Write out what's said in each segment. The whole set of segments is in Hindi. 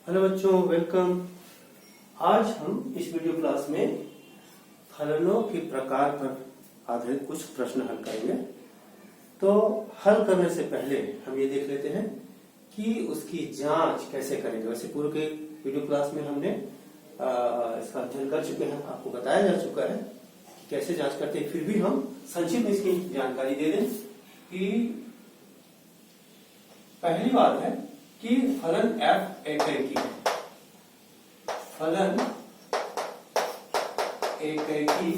हेलो बच्चों, वेलकम। आज हम इस वीडियो क्लास में फलनों के प्रकार पर आधारित कुछ प्रश्न हल करेंगे। तो हल करने से पहले हम ये देख लेते हैं कि उसकी जांच कैसे करेंगे। वैसे पूर्व के वीडियो क्लास में हमने इसका अध्ययन कर चुके हैं, आपको बताया जा चुका है कि कैसे जांच करते हैं। फिर भी हम संक्षिप्त में इसकी जानकारी दे दें कि पहली बात है कि फलन f एकैकी है। फलन एकैकी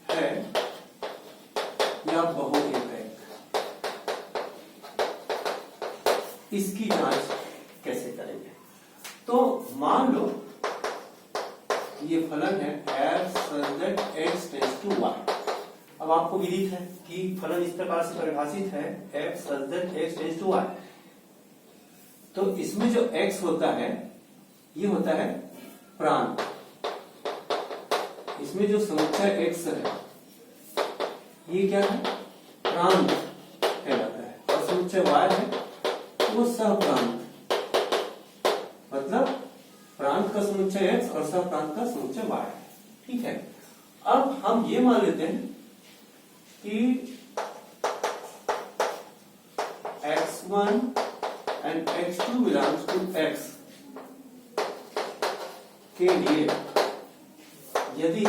है या बहुएकैक, इसकी जांच कैसे करेंगे। तो मान लो ये फलन है f such that x tends to y। अब आपको विदित है कि फलन इस प्रकार से परिभाषित है f such that x tends to y। तो इसमें जो x होता है ये होता है प्रांत, इसमें जो समुच्चय x है ये क्या है, प्रांत कहलाता है। और समुच्चय y है वो सहप्रांत, मतलब प्रांत का समुच्चय x और सहप्रांत का समुच्चय y है। ठीक है, अब हम ये मान लेते हैं कि x1 and x2 belongs to x के लिए यदि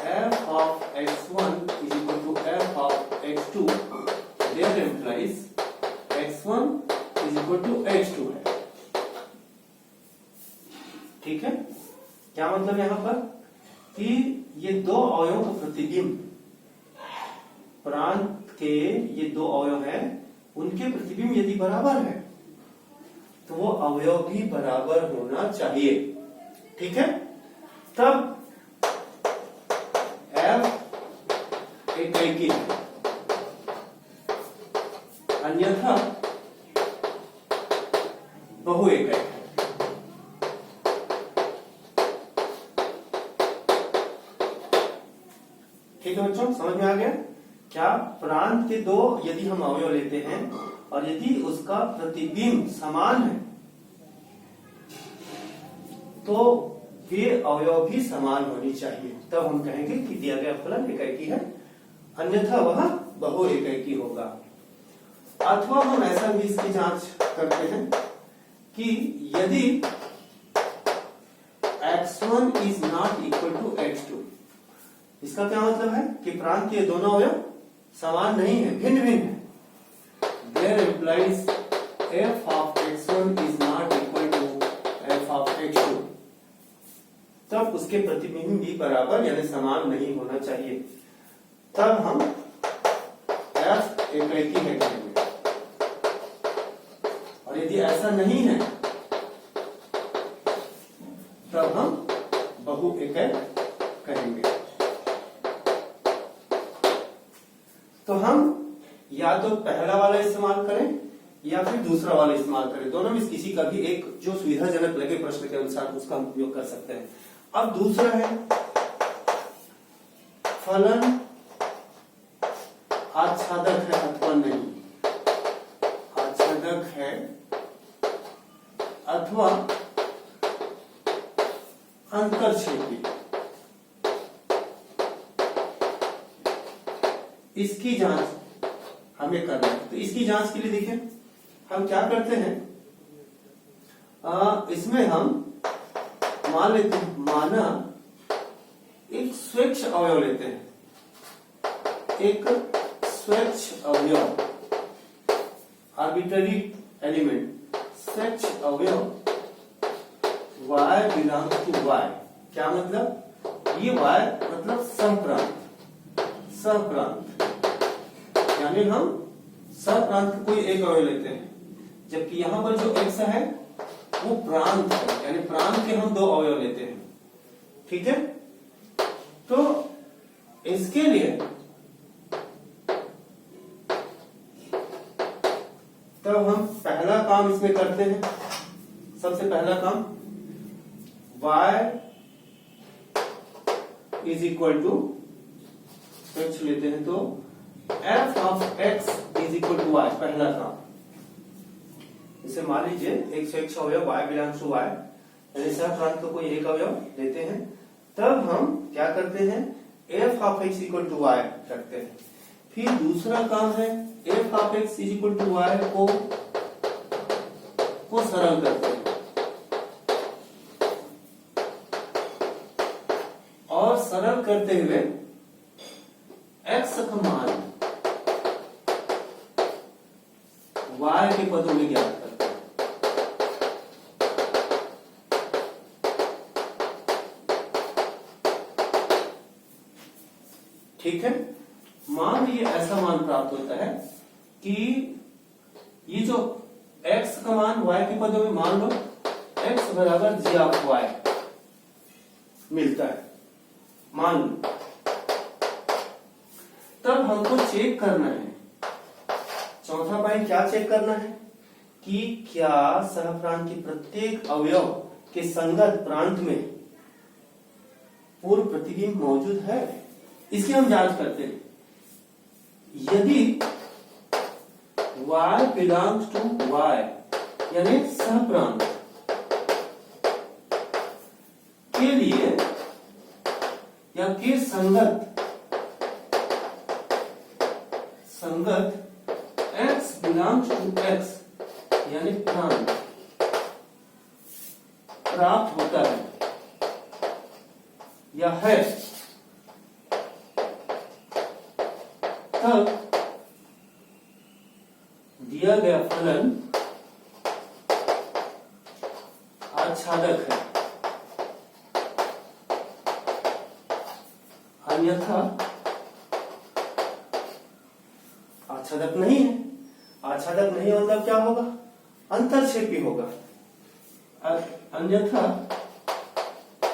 f of x1 is equal to f of x2, there implies x1 is equal to x2 है। ठीक है, क्या मतलब यहां पर कि ये दो अवयवों का प्रतिबिंब, प्रांत के ये दो अवयव हैं, उनके प्रतिबिंब यदि बराबर है तो वो अवयव भी बराबर होना चाहिए। ठीक है, तब f एकैकी है, अन्यथा बहुएकैक है। ठीक है बच्चों, समझ में आ गया क्या। प्रांत के दो यदि हम अवयव लेते हैं और यदि उसका प्रतिबिंब समान है तो वे अवयव भी समान होनी चाहिए, तब हम कहेंगे कि दिया गया फलन एकैकी है, अन्यथा वह बहुएकैकी होगा। अथवा हम ऐसा भी इसकी जांच करते हैं कि यदि x1 is not equal to x2, इसका क्या मतलब है कि प्रांत के दोनों अवयव समान नहीं है, भिन्न भिन्न है। There implies f of x1 is not equal to f of x2, तब उसके प्रतिबिंब भी बराबर यानी समान नहीं होना चाहिए, तब हम f एकैकी है कहेंगे। और यदि ऐसा नहीं है तब हम बहुएकैक कहेंगे। तो हम या तो पहला वाला इस्तेमाल करें या फिर दूसरा वाला इस्तेमाल करें, दोनों में किसी का भी एक जो सुविधाजनक लगे प्रश्न के अनुसार उसका हम उपयोग कर सकते हैं। अब दूसरा है फलन आच्छादक है अथवा नहीं, आच्छादक है अथवा अंतरछेदी, इसकी जांच हमें करना है। तो इसकी जांच के लिए देखिए हम क्या करते हैं, इसमें हम मान लेते हैं, माना एक स्वच्छ अवयव लेते हैं, एक स्वच्छ अवयव, आर्बिट्ररी एलिमेंट, स्वच्छ अवयव y belongs to y। क्या मतलब, ये y मतलब सहप्रांत, सहप्रांत यानी हम सहप्रांत का कोई एक अवयव लेते हैं, जबकि यहां पर जो x है वो प्रांत है, यानी प्रांत के हम दो अवयव लेते हैं। ठीक है, तो इसके लिए तब हम पहला काम इसमें करते हैं। सबसे पहला काम y is equal to x लेते हैं तो f of x is equal to y, पहला काम। जैसे मान लीजिए 101 अवयव y बिलोंग्स टू y, यानी सहप्रांत को कोई एक अवयव लेते हैं, तब हम क्या करते हैं, f of x equal to y रखते हैं। फिर दूसरा काम है f of x equal to y को सरल करते हैं और सरल करते हुए x का मान y के पदों में ज्ञात करते हैं। ठीक है, मान लीजिए ऐसा मान प्राप्त होता है कि ये जो x का मान y के पदों में, मान लो x बराबर g ऑफ y मिलता है, मान लो, तब हमको चेक करना है, चौथा पॉइंट क्या चेक करना है कि क्या सहप्रांत के प्रत्येक अवयव के संगत प्रांत में पूर्व प्रतिबिंब मौजूद है, इसकी हम जांच करते हैं। यदि y बिलोंग्स टू y यानी सहप्रांत के लिए या के संगत x बिलोंग्स टू x यानी प्रांत प्राप्त होता है या है, तब दिया गया फलन आच्छादक है, अन्यथा आच्छादक नहीं है। आच्छादक नहीं मतलब क्या होगा, अंतरक्षेपी होगा, अन्यथा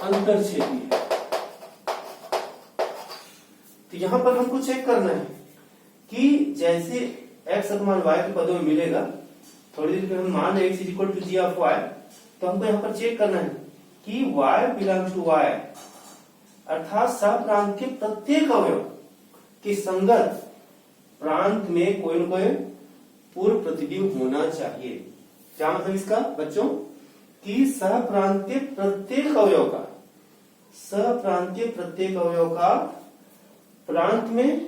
अंतरक्षेपी है। तो यहां पर हमको चेक करना है कि जैसे x का मान y के पदों में मिलेगा, थोड़ी देर हम मान x equal to g of y, तो हमको यहाँ पर चेक करना है कि y बिलोंग्स टू y अर्थात सहप्रांत के प्रत्येक अवयव के संगत प्रांत में कोई न कोई पूर्व प्रतिबिंब होना चाहिए। क्या मतलब इसका बच्चों, कि सहप्रांत के प्रत्येक अवयव का, सहप्रांत के प्रत्येक अवयव का प्रांत में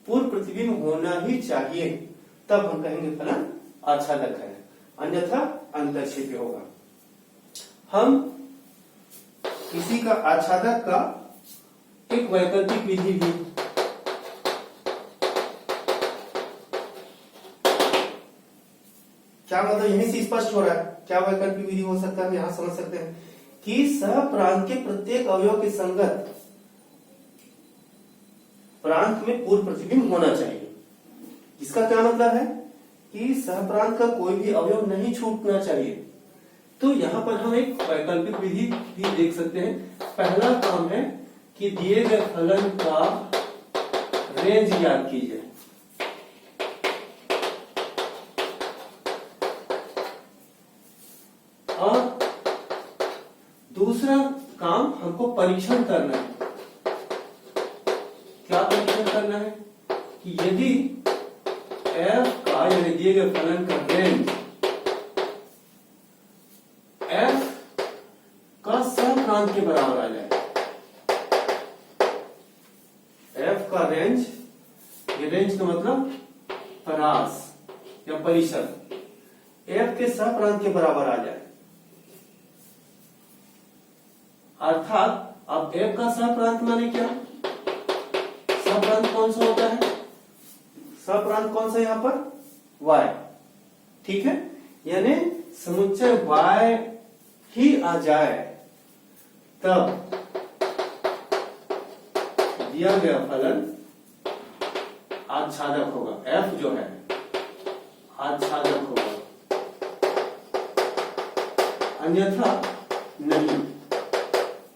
पूर्व प्रतिबिंब होना ही चाहिए, तब हम कहेंगे फलन आच्छादक है, अन्यथा अंतरक्षेपी होगा। हम किसी का आच्छादक का एक वैकल्पिक विधि भी क्या मतलब यहीं से स्पष्ट हो रहा है, क्या वैकल्पिक विधि हो सकता है, यहां समझ सकते हैं कि सहप्रांत के प्रत्येक अवयव के संगत प्रांत में पूर्व प्रतिबिंब होना चाहिए। इसका क्या मतलब है कि सहप्रांत का कोई भी अवयव नहीं छूटना चाहिए। तो यहाँ पर हम एक वैकल्पिक विधि भी देख सकते हैं। पहला काम है कि दिए गए फलन का रेंज ज्ञात कीजिए। और दूसरा काम हमको परीक्षण करना है। क्या परीक्षण करना है कि यदि f का यानी दिए गए फलन का रेंज f का सहप्रांत के बराबर आ जाए। f का रेंज, ये रेंज का मतलब परास या परिसर, f के सहप्रांत के बराबर आ जाए। अर्थात अब f का सहप्रांत माने क्या, सहप्रांत कौन सा होता है, सहप्रांत कौन सा यहां पर y, ठीक है, यानी समुच्चय y ही आ जाए, तब दिया गया फलन आच्छादक होगा। f जो है आच्छादक होगा, अन्यथा नहीं,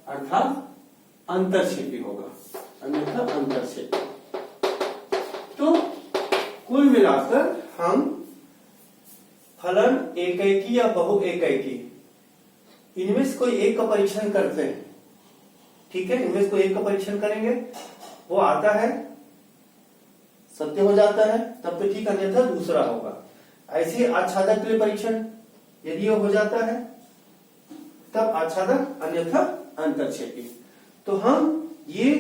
अर्थात अंतरक्षेपी होगा, अन्यथा अंतरक्षेपी। तो कुल मिलाकर हम फलन एकैकी या बहु एकैकी, इनमें से कोई एक का परीक्षण करते हैं, ठीक है, इनमें से कोई एक का परीक्षण करेंगे, वो आता है, सत्य हो जाता है, तब तो ठीक, अन्यथा दूसरा होगा। ऐसे आच्छादक के लिए परीक्षण यदि ये हो जाता है तब आच्छादक, अन्यथा अंतरछेपी। तो हम ये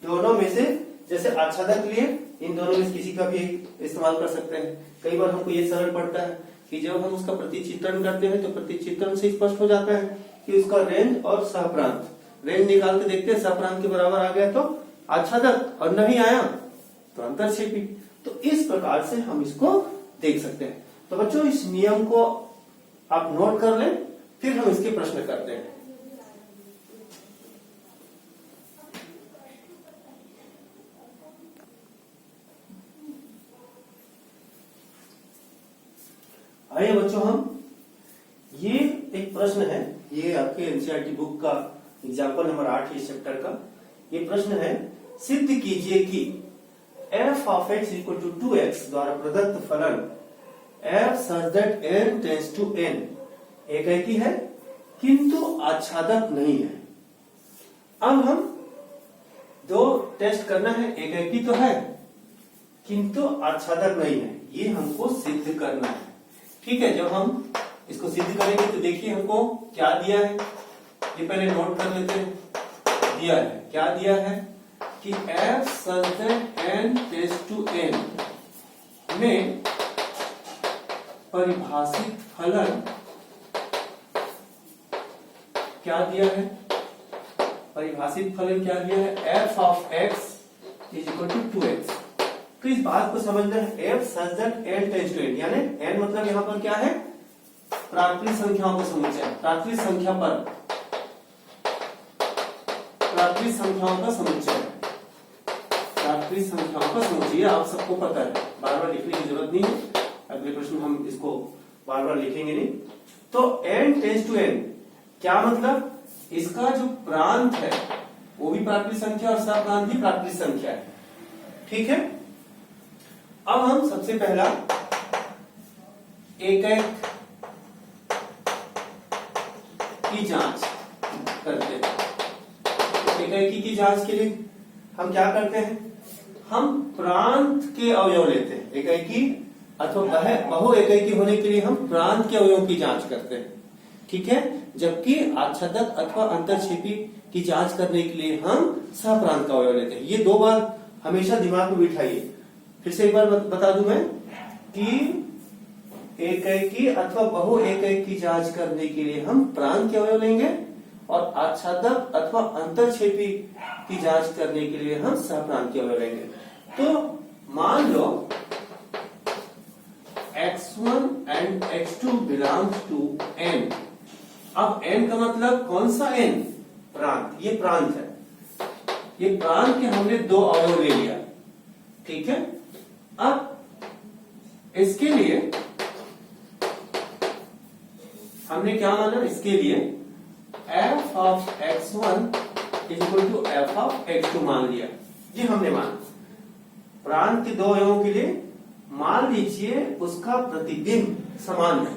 दोनों में से, जैसे आच्छादक के लिए इन दोनों में से किसी का भी इस्तेमाल कर सकते हैं। कई बार हमको ये सरल पड़ता है कि जब हम उसका प्रतिचित्रण करते हैं तो प्रतिचित्रण से स्पष्ट हो जाता है कि उसका रेंज और सहप्रांत, रेंज निकाल के देखते हैं, सहप्रांत के बराबर आ गया तो आच्छादक, और नहीं आया तो अंतरछेपी। तो इस प्रकार से हम इसको देख सकते हैं। तो बच्चों इस नियम को आप नोट कर लें, फिर हम इसके प्रश्न करते हैं। आइए बच्चों, हम ये एक प्रश्न है, ये आपके एनसीईआरटी बुक का एग्जाम्पल नंबर 8 इस चैप्टर का। ये प्रश्न है, सिद्ध कीजिए कि f of x equal to 2x द्वारा प्रदत्त फलन f such that n tends to n एकैकी है किंतु आच्छादक नहीं है। अब हम दो टेस्ट करना है, एकैकी तो है किंतु आच्छादक नहीं है, ये हमको सिद्ध करना है। ठीक है, जब हम इसको सिद्ध करेंगे तो देखिए हमको क्या दिया है, ये पहले नोट कर लेते हैं। दिया है, क्या दिया है कि f such that n tends to n में परिभाषित फलन क्या दिया है, परिभाषित फलन क्या दिया है, f of x is equal to 2x। तो इस बात को समझना है, f such that n tends to n, यानी n मतलब यहां पर क्या है, प्राकृतिक संख्याओं का समुच्चय, प्राकृतिक संख्या पर, प्राकृतिक संख्याओं का समुच्चय, प्राकृतिक संख्याओं का समुच्चय, आप सबको पता है, बार बार लिखने की जरूरत नहीं है। अगले प्रश्न हम इसको बार बार लिखेंगे नहीं। तो n टेंस टू n क्या मतलब, इसका जो प्रांत है वो भी प्राकृतिक संख्या और सहप्रांत भी प्राकृतिक संख्या है। ठीक है, अब हम सबसे पहला एकैक की जांच करते हैं। एकैकी की जांच के लिए हम क्या करते हैं, हम प्रांत के अवयव लेते हैं। एकैकी अथवा बहु एकैकी होने के लिए हम प्रांत के अवयव की जांच करते हैं। ठीक है, जबकि आच्छादक अथवा अंतरछेपी की जांच करने के लिए हम सहप्रांत का अवयव लेते हैं। ये दो बार हमेशा दिमाग में बिठाइए। फिर से एक बार बता दूं मैं कि एकैकी अथवा बहु एकैक की जांच करने के लिए हम प्रांत के अवयव लेंगे और आच्छादक अथवा अंतरछेपी की जांच करने के लिए हम सहप्रांत के अवयव लेंगे। तो मान लो x1 and x2 belongs to n। अब n का मतलब कौन सा n, प्रांत, ये प्रांत है, ये प्रांत के हमने दो अवयव ले लिया। ठीक है, अब इसके लिए हमने क्या माना, इसके लिए f of x1 is equal to f of x2 मान लिया। ये हमने माना प्रांत के दो अवयवों के लिए, मान लीजिए उसका प्रतिबिंब समान है,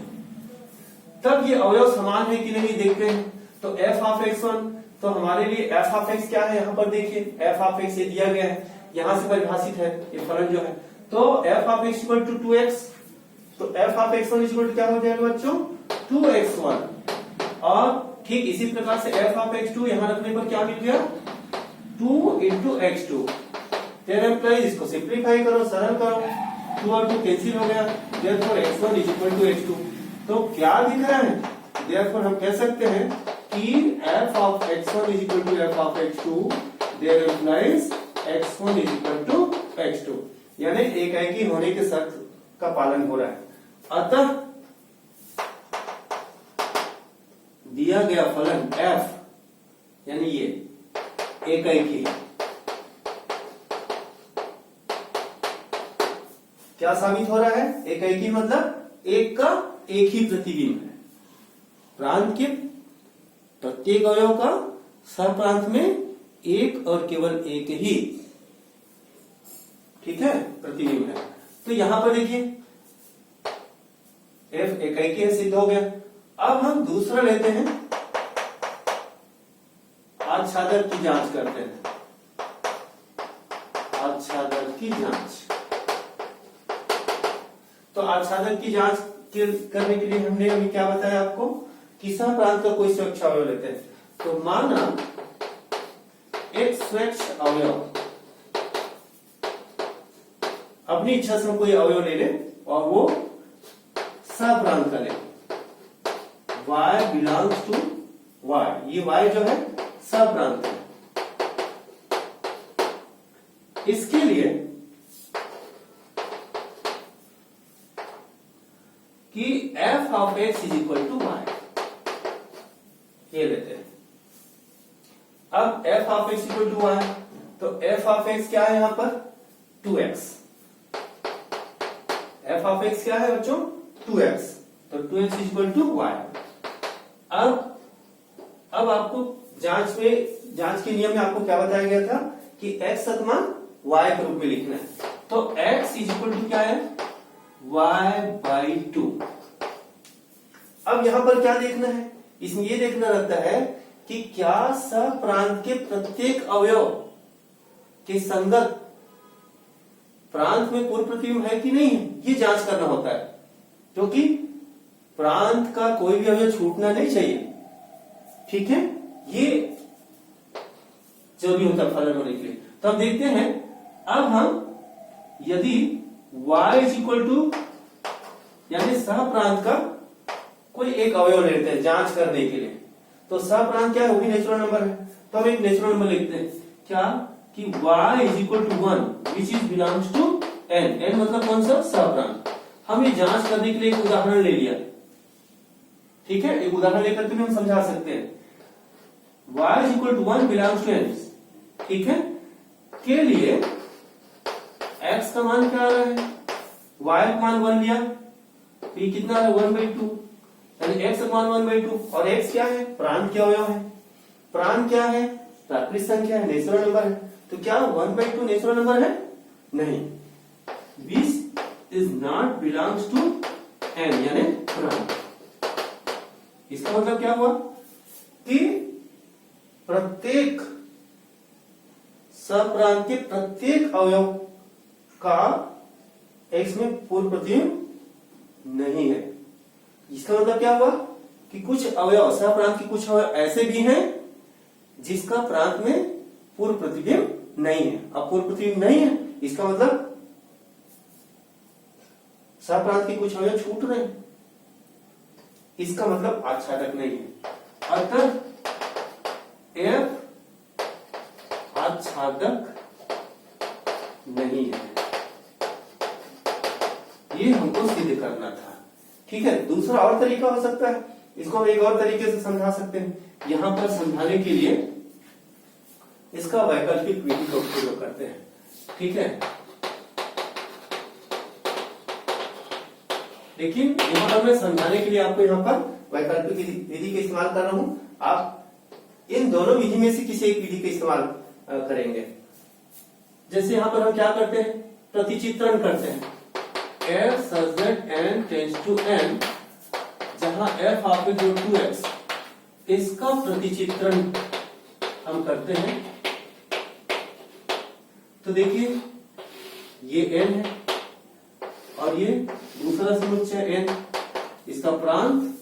तब ये अवयव समान है कि नहीं देखते हैं। तो f of x1, तो हमारे लिए f of x क्या है, यहां पर देखिए f of x ये दिया गया है, यहां से परिभाषित है ये फलन जो है। तो f of x equal to 2x, तो f of x1 equal to क्या हो जाएगा बच्चों, 2x1। और ठीक इसी प्रकार से f of x2 यहां रखने पर क्या मिल गया, 2 into x2। इसको सिंप्लीफाई करो, सरल करो, 2 और 2 कैंसिल हो गया, therefore x1 is equal to x2। तो क्या दिख रहा है, therefore हम कह सकते हैं कि f of x1 is equal to f of x2, there implies x1 is equal to x2, यानी एकैकी होने के शर्त का पालन हो रहा है। अतः दिया गया फलन f, यानी ये एकैकी है। क्या साबित हो रहा है, एकैकी मतलब एक का एक ही प्रतिबिंब है, प्रांत के प्रत्येक अवयव का सहप्रांत में एक और केवल एक ही, ठीक है, प्रतिबिंब है। तो यहां पर देखिए f एकैकी है, सिद्ध हो गया। अब हम दूसरा लेते हैं, आच्छादक की जांच करते हैं। आच्छादक की जांच, तो आच्छादक की जांच करने के लिए हमने अभी क्या बताया आपको कि सहप्रांत का कोई स्वच्छ अवयव लेते हैं। तो माना एक स्वच्छ अवयव, अपनी इच्छा से हम कोई अवयव ले ले और वो सहप्रांत का ले, y बिलोंग्स टू y, ये y जो है सहप्रांत है। इसके लिए कि f of x is equal to y, ये लेते हैं। अब f of x equal to y, तो f ऑफ x क्या है यहां पर 2x, f ऑफ x क्या है बच्चों 2x, तो 2x is equal to y। अब आपको जांच के नियम में आपको क्या बताया गया था कि x अथवा y के रूप में लिखना है। तो x इज इक्वल टू क्या है y/2। अब यहां पर क्या देखना है, इसमें ये देखना रहता है कि क्या सहप्रांत के प्रत्येक अवयव के संगत प्रांत में पूर्व प्रतिबिंब है कि नहीं है, ये जांच करना होता है, क्योंकि प्रांत का कोई भी अवयव छूटना नहीं चाहिए। ठीक है, ये जरूरी होता है फलन होने के लिए। तो हम देखते हैं, अब हम यदि y इज इक्वल टू यानी सहप्रांत का कोई एक अवयव लेते हैं जांच करने के लिए, तो सहप्रांत क्या है, वो भी नेचुरल नंबर है, तो हम एक नेचुरल नंबर लिखते हैं क्या कि y is equal to 1 which is belongs to n, n मतलब कौन सा सहप्रांत। हम ये जांच करने के लिए एक उदाहरण ले लिया, ठीक है, एक उदाहरण लेकर के भी हम समझा सकते हैं। y is equal to 1 belongs to n, ठीक है, के लिए x का मान क्या आ रहा है, y का मान 1 लिया, तो ये कितना है 1/2, यानी x का मान 1/2, और x क्या है प्रांत के अवयव है, प्रांत क्या है प्राकृत संख्या है, नेचुरल नंबर है, तो क्या 1/2 नेचुरल नंबर है, नहीं, this is not belongs to n यानी प्रांत। इसका मतलब क्या हुआ कि प्रत्येक सहप्रांत के प्रत्येक अवयव का x में पूर्व प्रतिबिंब नहीं है। इसका मतलब क्या हुआ कि कुछ अवयव सहप्रांत के कुछ अवयव ऐसे भी हैं जिसका प्रांत में पूर्व प्रतिबिंब नहीं है। अब पूर्व प्रतिबिंब नहीं है, इसका मतलब सहप्रांत के कुछ अवयव छूट रहे हैं, इसका मतलब आच्छादक नहीं है। अतः f आच्छादक नहीं है, ये हमको सिद्ध करना था। ठीक है, दूसरा और तरीका हो सकता है, इसको हम एक और तरीके से समझा सकते हैं। यहां पर समझाने के लिए इसका वैकल्पिक विधि का उपयोग करते हैं। ठीक है, लेकिन यहां पर मैं समझाने के लिए आपको यहां पर वैकल्पिक विधि का इस्तेमाल कर रहा हूं, आप इन दोनों विधि में से किसी एक विधि का इस्तेमाल करेंगे। जैसे यहां पर हम क्या करते हैं, प्रतिचित्रण करते हैं, f such that n tends to n, जहां f आपके जो 2x, इसका प्रतिचित्रण हम करते हैं। तो देखिए ये n है और ये दूसरा समुच्चय n, इसका प्रांत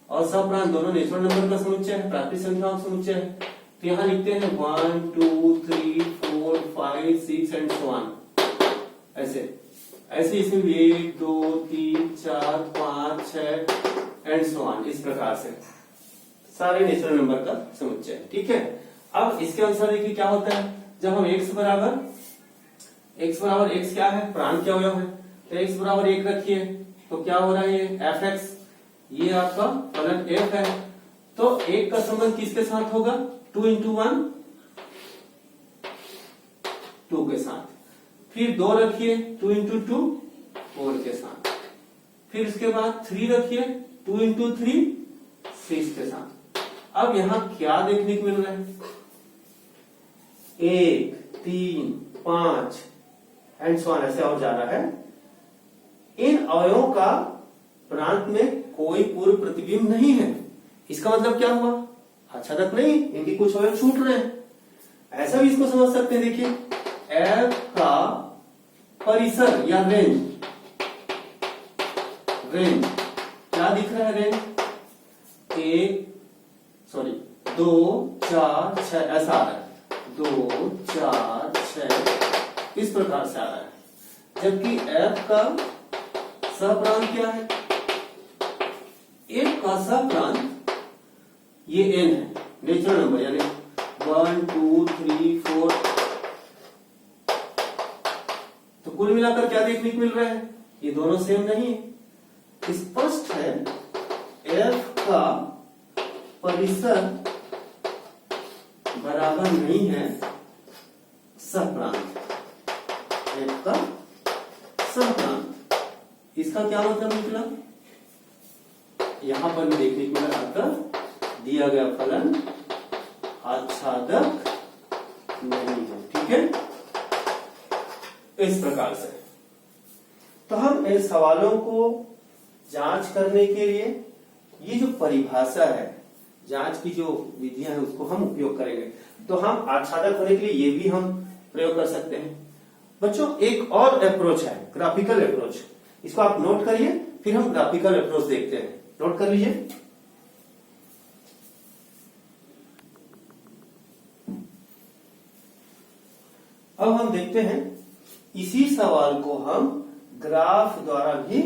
और सहप्रांत दोनों नेचुरल नंबर का समुच्चय है, प्राकृत संख्याओं का समुच्चय है। तो यहां लिखते हैं 1 2 3 4 5 6 एंड सो ऑन, ऐसे इसमें 1 2 3 4 5 6 एंड सो ऑन, इस प्रकार से सारे नेचुरल नंबर का समुच्चय है। ठीक है, अब इसके अनुसार देखिए क्या होता है, जब हम x बराबर x क्या है प्रांत के अवयव है, तो x बराबर 1 रखिए, तो क्या हो रहा है ये fx, ये आपका फलन f है। तो 1 का संबंध किसके साथ होगा, 2 into 1 2 के साथ, फिर 2 रखिए 2 into 2 4 के साथ, फिर इसके बाद 3 रखिए 2 into 3 6 के साथ। अब यहां क्या देखने को मिल रहा है, 1 3 5 एंड सो ऑन, ऐसे और जा रहा है। इन अवयवों का प्रांत में कोई पूर्व प्रतिबिंब नहीं है, इसका मतलब क्या हुआ, आच्छादक नहीं, इनके कुछ अवयव छूट रहे हैं। ऐसा भी इसको समझ सकते हैं, देखिए f का परिसर या रेंज रेंज क्या दिख रहा है? रेंज 2 4 6 ऐसा आ रहा है, 2 4 6 इस प्रकार से आ रहा है। जबकि f का सहप्रांत क्या है? f का सहप्रांत ये n है, नेचुरल नंबर, यानी 1 2 3 4। तो कुल मिलाकर क्या देखने को मिल रहा है? ये दोनों सेम नहीं है। स्पष्ट है f का परिसर बराबर नहीं है सहप्रांत, f का सहप्रांत। इसका क्या मतलब निकला? यहां पर भी देखने को मिला आपका दिया गया फलन आच्छादक नहीं है। ठीक है, इस प्रकार से। तो हम इन सवालों को जांच करने के लिए ये जो परिभाषा है, जांच की जो विधियां हैं, उसको हम उपयोग करेंगे। तो हम आच्छादक होने के लिए ये भी हम प्रयोग कर सकते हैं। बच्चों, एक और अप्रोच है, ग्राफिकल अप्रोच। इसको आप नोट करिए, फिर हम ग्राफिकल अप्रोच देखते हैं। नोट कर लीजिए। अब हम देखते हैं, इसी सवाल को हम ग्राफ द्वारा भी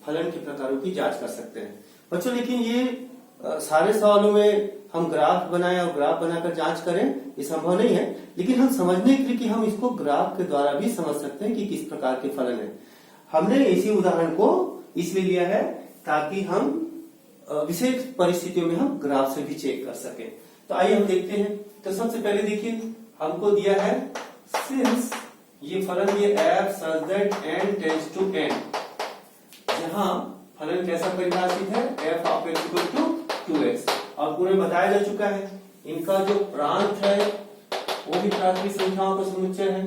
फलन के प्रकारों की जांच कर सकते हैं। बच्चों, लेकिन ये सारे सवालों में हम ग्राफ बनाएं और ग्राफ बनाकर जांच करें, ये संभव नहीं है। लेकिन हम समझने के लिए कि हम इसको ग्राफ के द्वारा भी समझ सकते हैं कि किस प्रकार के फलन है। हमने इसी उदाहरण को इसलिए लिया है ताकि हम विशेष परिस्थितियों में हम ग्राफ से भी चेक कर सकें। तो आइए हम देखते हैं। तो सबसे पहले देखिए, हमको दिया है सिंस ये फलन ये f such that n tends to n, जहां फलन कैसा परिभाषित है? f of x equal to 2x। और पूरे बताया जा चुका है, इनका जो प्रांत है वो भी प्राकृतिक संख्याओं का समुच्चय है,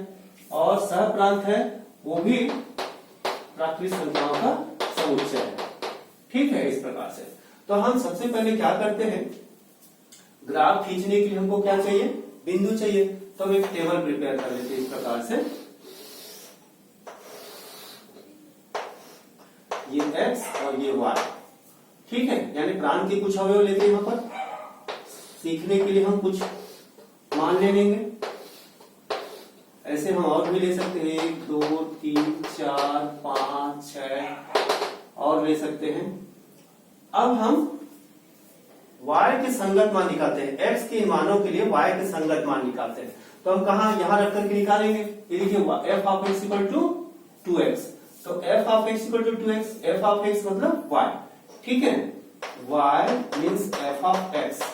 और सह प्रांत है वो भी प्राकृतिक संख्याओं का समुच्चय है। ठीक है, इस प्रकार से। तो हम सबसे पहले क्या करते हैं, ग्राफ खींचने के लिए हमको क्या चाहिए? बिंदु चाहिए। तो हम एक टेबल प्रिपेयर कर लेते हैं इस प्रकार से। ये x और ये y, ठीक है, यानी प्रांत के कुछ अवयव लेते हैं। यहां पर सीखने के लिए हम कुछ मान ले लेंगे। ऐसे हम और भी ले सकते हैं, 1 2 3 4 5 6 और ले सकते हैं। अब हम y के संगत मान निकालते हैं, x के मानों के लिए y के संगत मान निकालते हैं। तो हम कहा यहां रख करके निकालेंगे। ये देखिए, f of x equal to 2x। तो f of x equal to 2x, f of x मतलब y। ठीक है, y means f of x।